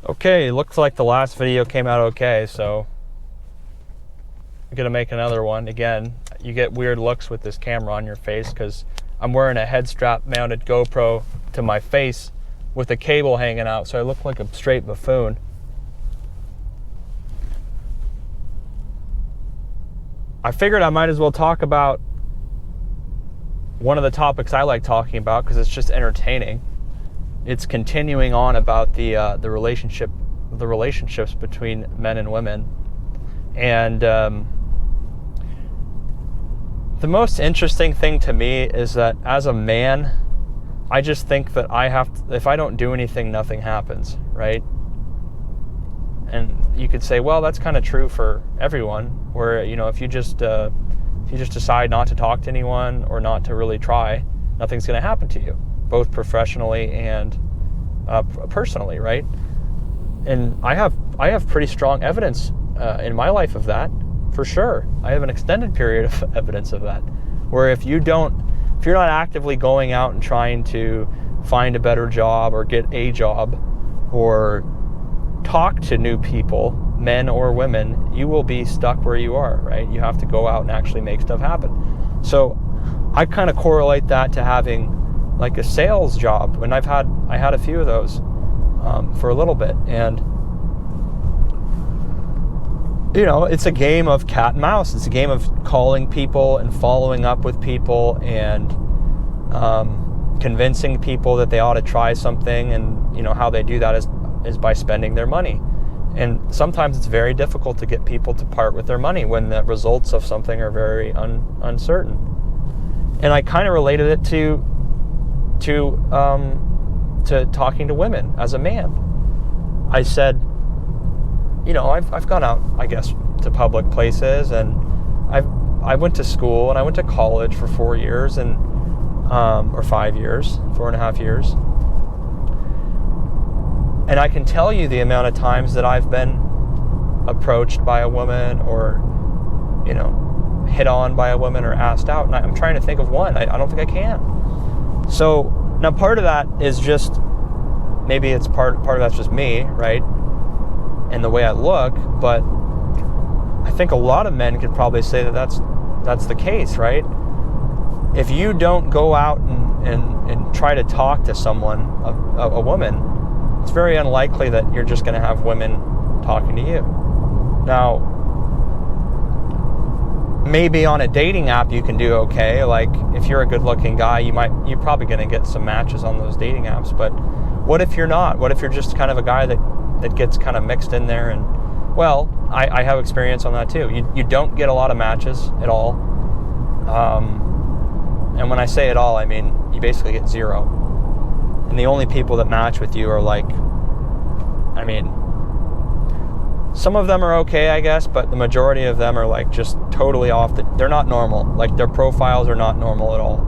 Okay, looks like the last video came out okay, so I'm gonna make another one. Again, you get weird looks with this camera on your face because I'm wearing a head strap mounted GoPro to my face with a cable hanging out, so I look like a straight buffoon. I figured I might as well talk about one of the topics I like talking about because it's just entertaining. It's continuing on about the relationships between men and women, and the most interesting thing to me is that as a man, I just think that if I don't do anything, nothing happens, right? And you could say, well, that's kind of true for everyone. Where if you just decide not to talk to anyone or not to really try, nothing's going to happen to you, both professionally and personally, right? And I have pretty strong evidence in my life of that, for sure. I have an extended period of evidence of that, where if you're not actively going out and trying to find a better job or get a job or talk to new people, men or women, you will be stuck where you are, right? You have to go out and actually make stuff happen. So I kind of correlate that to having like a sales job, when I had a few of those for a little bit, and it's a game of cat and mouse. It's a game of calling people and following up with people and convincing people that they ought to try something, and how they do that is by spending their money. And sometimes it's very difficult to get people to part with their money when the results of something are very uncertain. And I kind of related it to talking to women as a man. I said, I've gone out, I guess, to public places, and I went to school and I went to college for 4 years and or 5 years, 4.5 years. And I can tell you the amount of times that I've been approached by a woman or, hit on by a woman or asked out. And I'm trying to think of one. I don't think I can. So now part of that is just, maybe it's part of that's just me, right? And the way I look, but I think a lot of men could probably say that that's the case, right? If you don't go out and try to talk to someone, a woman, it's very unlikely that you're just going to have women talking to you. Now, maybe on a dating app you can do okay. Like if you're a good-looking guy, you're probably going to get some matches on those dating apps. But what if you're not? What if you're just kind of a guy that gets kind of mixed in there? And well, I have experience on that too. You don't get a lot of matches at all. And when I say at all, I mean you basically get zero. And the only people that match with you are some of them are okay, I guess, but the majority of them are like just totally they're not normal. Like their profiles are not normal at all.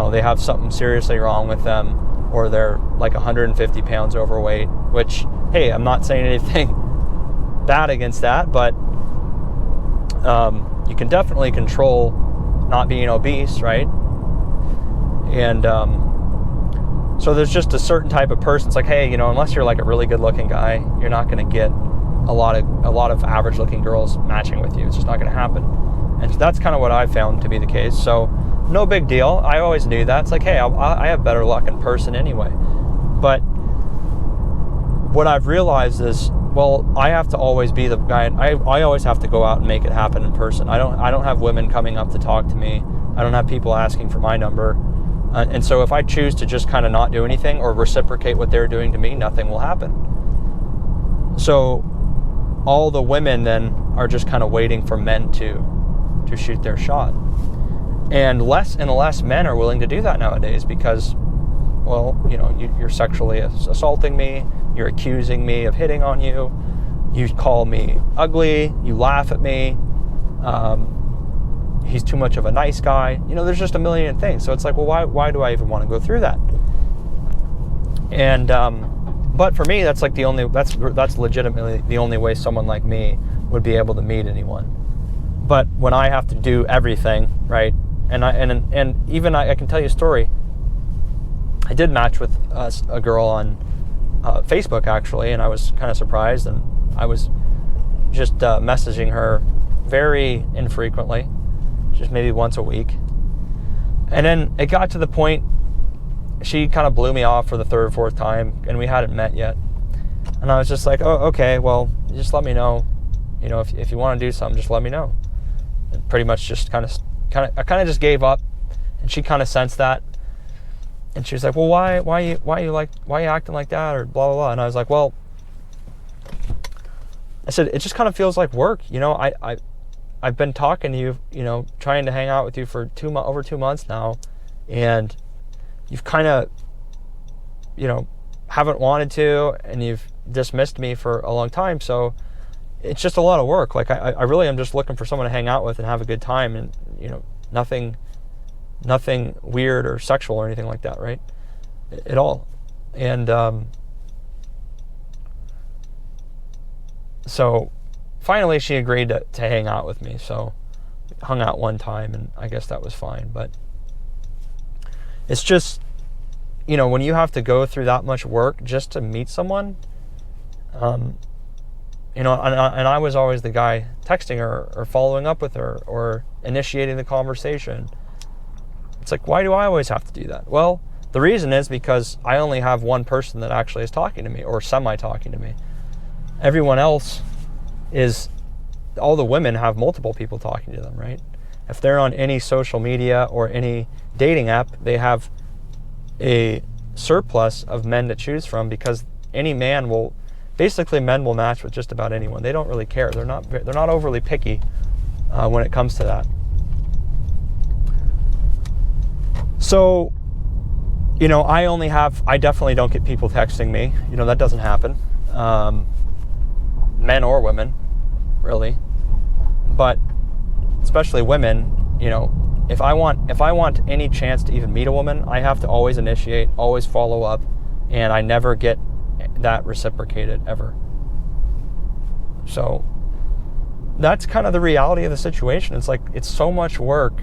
They have something seriously wrong with them, or they're like 150 pounds overweight, which, hey, I'm not saying anything bad against that, but you can definitely control not being obese, right? And so there's just a certain type of person. It's like, hey, unless you're like a really good looking guy, you're not going to get a lot of average looking girls matching with you. It's just not going to happen. And that's kind of what I found to be the case. So no big deal. I always knew that. It's like, hey, I have better luck in person anyway. But what I've realized is, well, I have to always be the guy. I always have to go out and make it happen in person. I don't have women coming up to talk to me. I don't have people asking for my number. And so if I choose to just kind of not do anything or reciprocate what they're doing to me, nothing will happen. So all the women then are just kind of waiting for men to shoot their shot. And less men are willing to do that nowadays because, well, you're sexually assaulting me, you're accusing me of hitting on you, you call me ugly, you laugh at me, he's too much of a nice guy. There's just a million things. So it's like, well, why do I even want to go through that? And but for me, that's like that's legitimately the only way someone like me would be able to meet anyone. But when I have to do everything, right? And even I can tell you a story. I did match with a girl on Facebook actually, and I was kind of surprised, and I was just messaging her very infrequently, just maybe once a week. And then it got to the point, she kind of blew me off for the third or fourth time, and we hadn't met yet. And I was just like, oh, okay, well, just let me know. You know, if you want to do something, just let me know. And pretty much just I kind of just gave up, and she kind of sensed that. And she was like, well, why are you acting like that, or blah, blah, blah. And I was like, well, I said, it just kind of feels like work. You know, I've been talking to you, you know, trying to hang out with you for over 2 months now, and you've kind of, you know, haven't wanted to, and you've dismissed me for a long time. So it's just a lot of work. Like I really am just looking for someone to hang out with and have a good time, and, you know, nothing weird or sexual or anything like that, right? At all. And so finally she agreed to hang out with me. So we hung out one time, and I guess that was fine. But it's just, you know, when you have to go through that much work just to meet someone, you know, and I was always the guy texting her or following up with her or initiating the conversation. It's like, why do I always have to do that? Well, the reason is because I only have one person that actually is talking to me, or semi-talking to me. Everyone else all the women have multiple people talking to them, right? If they're on any social media or any dating app, they have a surplus of men to choose from, because men will match with just about anyone. They don't really care. They're not overly picky when it comes to that. So, you know, I definitely don't get people texting me. You know, that doesn't happen. Men or women, really. But especially women, you know, if I want any chance to even meet a woman, I have to always initiate, always follow up, and I never get that reciprocated ever. So that's kind of the reality of the situation. It's like, it's so much work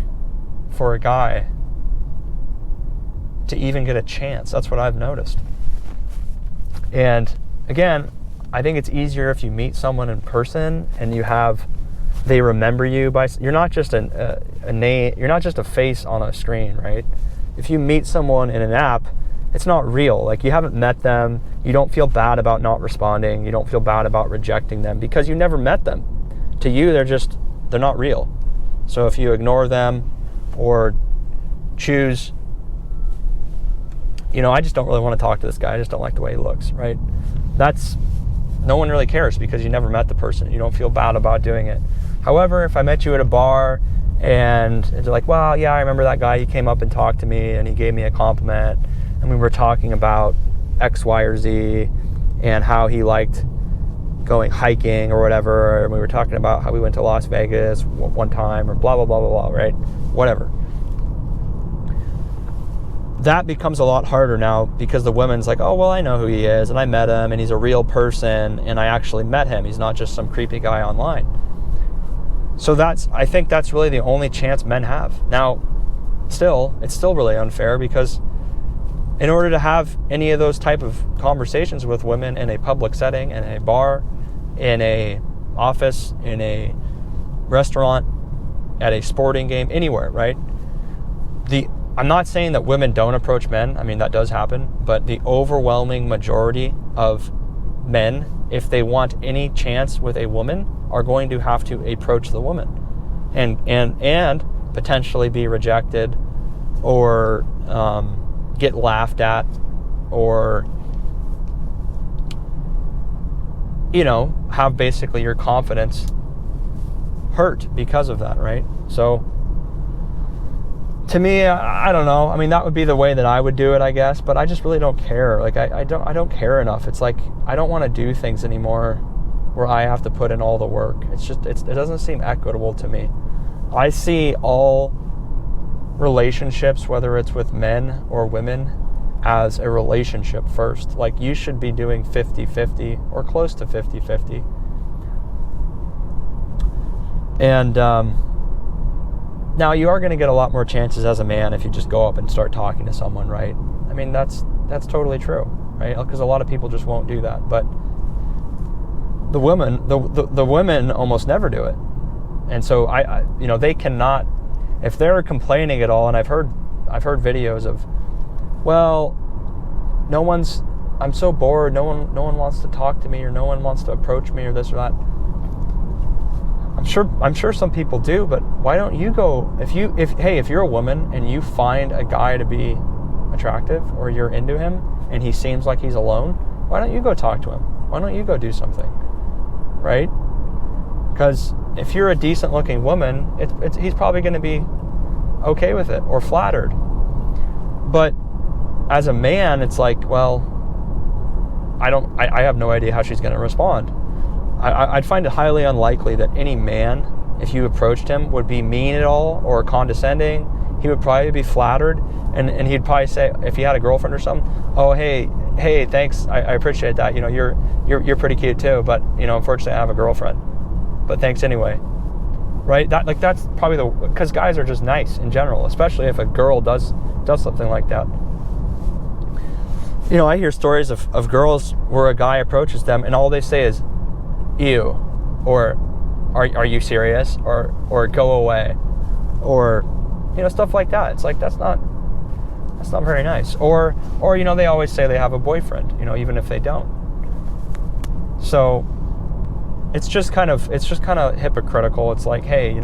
for a guy to even get a chance. That's what I've noticed. And again, I think it's easier if you meet someone in person and they remember you by, you're not just a name, you're not just a face on a screen, right? If you meet someone in an app, it's not real. Like, you haven't met them. You don't feel bad about not responding. You don't feel bad about rejecting them, because you never met them. To you, they're not real. So if you ignore them or choose, you know, I just don't really want to talk to this guy, I just don't like the way he looks, right? No one really cares, because you never met the person. You don't feel bad about doing it. However, if I met you at a bar and they're like, well, yeah, I remember that guy, he came up and talked to me and he gave me a compliment, and we were talking about X, Y, or Z and how he liked going hiking or whatever, and we were talking about how we went to Las Vegas one time, or blah, blah, blah, blah, blah, right? Whatever. That becomes a lot harder now, because the woman's like, oh, well, I know who he is, and I met him, and he's a real person, and I actually met him. He's not just some creepy guy online. So I think that's really the only chance men have. Now, it's still really unfair, because in order to have any of those type of conversations with women in a public setting, in a bar, in a office, in a restaurant, at a sporting game, anywhere, right? I'm not saying that women don't approach men. I mean, that does happen. But the overwhelming majority of men, if they want any chance with a woman, are going to have to approach the woman and potentially be rejected, or get laughed at, or, you know, have basically your confidence hurt because of that, right? So to me, I don't know. I mean, that would be the way that I would do it, I guess, but I just really don't care. Like, I don't care enough. It's like, I don't want to do things anymore where I have to put in all the work. It doesn't seem equitable to me. I see all relationships, whether it's with men or women, as a relationship first. Like, you should be doing 50-50 or close to 50-50. And now, you are going to get a lot more chances as a man if you just go up and start talking to someone, right? I mean, that's totally true, right? Because a lot of people just won't do that. But the women almost never do it. And so I they cannot, if they're complaining at all, and I've heard videos of, well, I'm so bored, no one wants to talk to me, or no one wants to approach me, or this or that. I'm sure some people do, but why don't you go, if you're a woman and you find a guy to be attractive, or you're into him and he seems like he's alone, why don't you go talk to him? Why don't you go do something? Right? Because if you're a decent looking woman, he's probably going to be okay with it or flattered. But as a man, it's like, well, I have no idea how she's going to respond. I'd find it highly unlikely that any man, if you approached him, would be mean at all or condescending. He would probably be flattered, and he'd probably say, if he had a girlfriend or something, oh, hey, thanks, I appreciate that. You're pretty cute too, but unfortunately I have a girlfriend. But thanks anyway. Right? That's probably because guys are just nice in general, especially if a girl does something like that. I hear stories of girls where a guy approaches them and all they say is, ew, or are you serious, or go away, or stuff like that. It's like that's not very nice. Or they always say they have a boyfriend, even if they don't. So it's just kind of hypocritical. It's like, hey,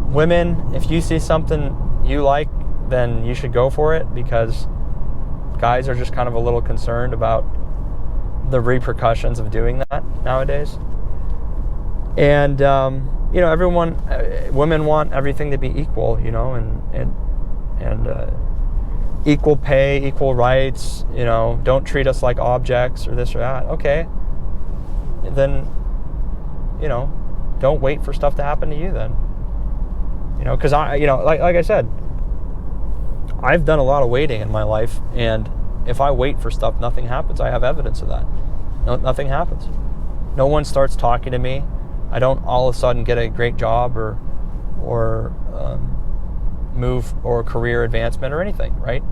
women, if you see something you like, then you should go for it, because guys are just kind of a little concerned about the repercussions of doing that nowadays. And women want everything to be equal, and equal pay, equal rights. Don't treat us like objects or this or that. Okay, then don't wait for stuff to happen to you then. Because like I said, I've done a lot of waiting in my life, and if I wait for stuff, nothing happens. I have evidence of that. Nothing happens. No one starts talking to me. I don't all of a sudden get a great job or move or career advancement or anything, right?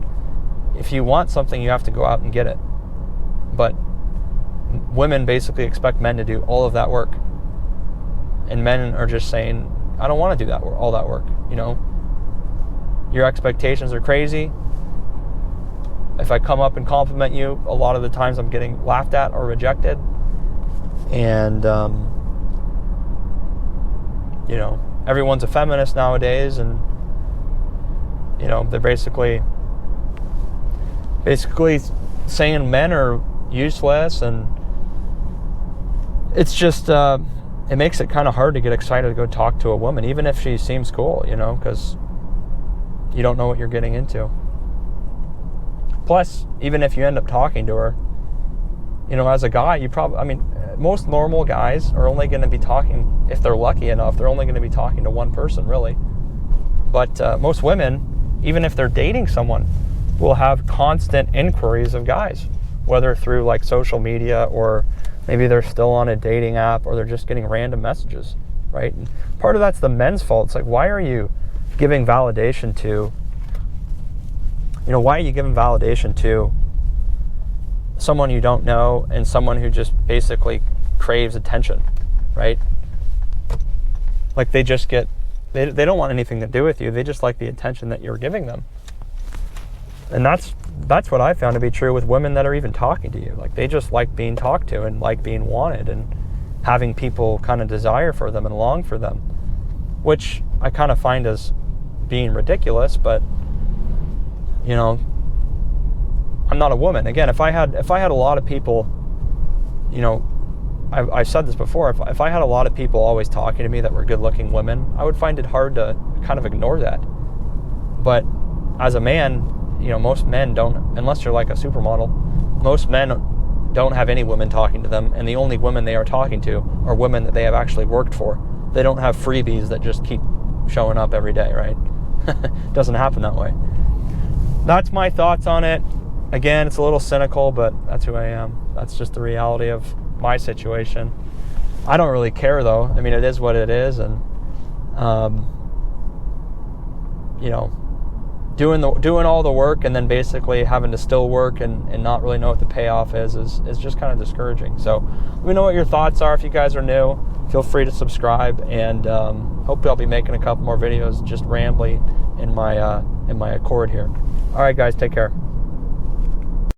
If you want something, you have to go out and get it. But women basically expect men to do all of that work. And men are just saying, I don't want to do all that work, Your expectations are crazy. If I come up and compliment you, a lot of the times I'm getting laughed at or rejected. And, everyone's a feminist nowadays, and, they're basically saying men are useless, and it's just, it makes it kind of hard to get excited to go talk to a woman, even if she seems cool, because you don't know what you're getting into. Plus, even if you end up talking to her, as a guy, most normal guys are only going to be talking, if they're lucky enough, they're only going to be talking to one person, really. But most women, even if they're dating someone, will have constant inquiries of guys, whether through like social media, or maybe they're still on a dating app, or they're just getting random messages, right? And part of that's the men's fault. It's like, why are you giving validation to someone you don't know, and someone who just basically craves attention, right? Like they don't want anything to do with you. They just like the attention that you're giving them. And that's what I found to be true with women that are even talking to you. Like they just like being talked to and like being wanted and having people kind of desire for them and long for them, which I kind of find as being ridiculous, but I'm not a woman. Again, if I had a lot of people, I've said this before, if I had a lot of people always talking to me that were good-looking women, I would find it hard to kind of ignore that. But as a man, most men don't, unless you're like a supermodel, most men don't have any women talking to them, and the only women they are talking to are women that they have actually worked for. They don't have freebies that just keep showing up every day, right? Doesn't happen that way. That's my thoughts on it. Again, it's a little cynical, but that's who I am. That's just the reality of my situation. I don't really care, though. I mean, it is what it is, and doing all the work and then basically having to still work and not really know what the payoff is just kind of discouraging. So let me know what your thoughts are. If you guys are new, feel free to subscribe, and hopefully I'll be making a couple more videos just rambling in my Accord here. All right, guys, take care.